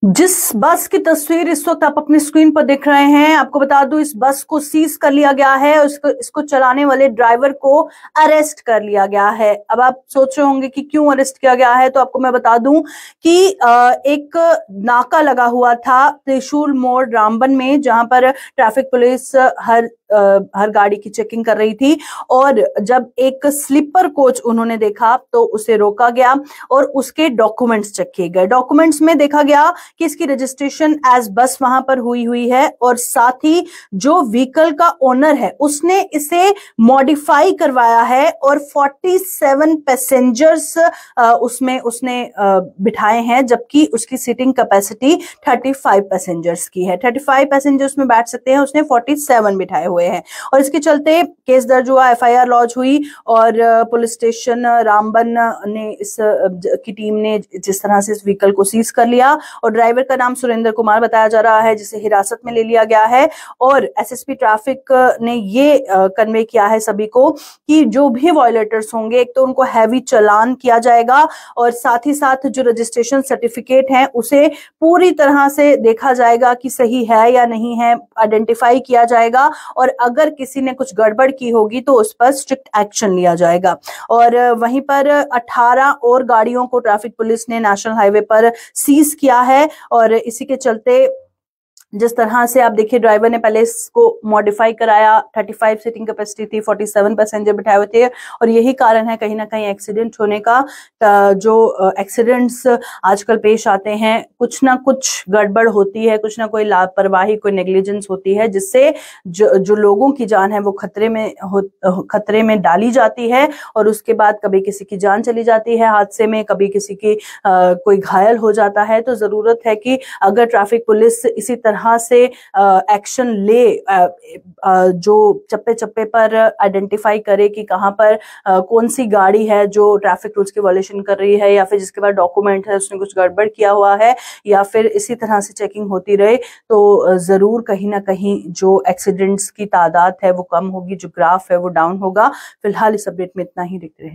जिस बस की तस्वीर इस वक्त आप अपनी स्क्रीन पर देख रहे हैं, आपको बता दूं इस बस को सीज कर लिया गया है और इसको चलाने वाले ड्राइवर को अरेस्ट कर लिया गया है। अब आप सोच रहे होंगे कि क्यों अरेस्ट किया गया है, तो आपको मैं बता दूं कि एक नाका लगा हुआ था त्रिशूल मोड़ रामबन में, जहां पर ट्रैफिक पुलिस हर गाड़ी की चेकिंग कर रही थी और जब एक स्लीपर कोच उन्होंने देखा तो उसे रोका गया और उसके डॉक्यूमेंट्स चेक किए गए। डॉक्यूमेंट्स में देखा गया कि इसकी रजिस्ट्रेशन एज बस वहां पर हुई है और साथ ही जो व्हीकल का ओनर है उसने इसे मॉडिफाई करवाया है और 47 पैसेंजर्स उसमें उसने बिठाए हैं, जबकि उसकी सीटिंग कैपेसिटी 35 पैसेंजर्स की है। 35 पैसेंजर्स में बैठ सकते हैं, उसने 47 बिठाए हुए हैं और इसके चलते केस दर्ज हुआ, एफआईआर लॉन्च हुई और पुलिस स्टेशन रामबन ने इस की टीम ने जिस तरह से इस व्हीकल को सीज कर लिया और ड्राइवर का नाम सुरेंद्र कुमार बताया जा रहा है, जिसे हिरासत में ले लिया गया है। और एसएसपी ट्रैफिक ने ये कन्वे किया है सभी को कि जो भी वॉयलेटर्स होंगे, एक तो उनको हैवी चालान किया जाएगा और साथ ही साथ जो रजिस्ट्रेशन सर्टिफिकेट है उसे पूरी तरह से देखा जाएगा कि सही है या नहीं है, आइडेंटिफाई किया जाएगा और अगर किसी ने कुछ गड़बड़ की होगी तो उस पर स्ट्रिक्ट एक्शन लिया जाएगा। और वहीं पर 18 और गाड़ियों को ट्रैफिक पुलिस ने नेशनल हाईवे पर सीज किया है और इसी के चलते जिस तरह से आप देखिए ड्राइवर ने पहले इसको मॉडिफाई कराया, 35 सीटिंग कैपेसिटी थी, 47 पैसेंजर बिठाए हुए थे और यही कारण है कहीं ना कहीं एक्सीडेंट होने का। जो एक्सीडेंट्स आजकल पेश आते हैं, कुछ ना कुछ गड़बड़ होती है, कुछ ना कोई लापरवाही, कोई नेग्लिजेंस होती है, जिससे जो लोगों की जान है वो खतरे में डाली जाती है और उसके बाद कभी किसी की जान चली जाती है हादसे में, कभी किसी की कोई घायल हो जाता है। तो जरूरत है कि अगर ट्रैफिक पुलिस इसी तरह से एक्शन ले, जो चप्पे चप्पे पर आइडेंटिफाई करे कि कहां पर कौन सी गाड़ी है जो ट्रैफिक रूल्स की वायलेशन कर रही है या फिर जिसके पास डॉक्यूमेंट है उसने कुछ गड़बड़ किया हुआ है, या फिर इसी तरह से चेकिंग होती रहे तो जरूर कहीं ना कहीं जो एक्सीडेंट्स की तादाद है वो कम होगी, जो ग्राफ है वो डाउन होगा। फिलहाल इस अपडेट में इतना ही, देखते रहे।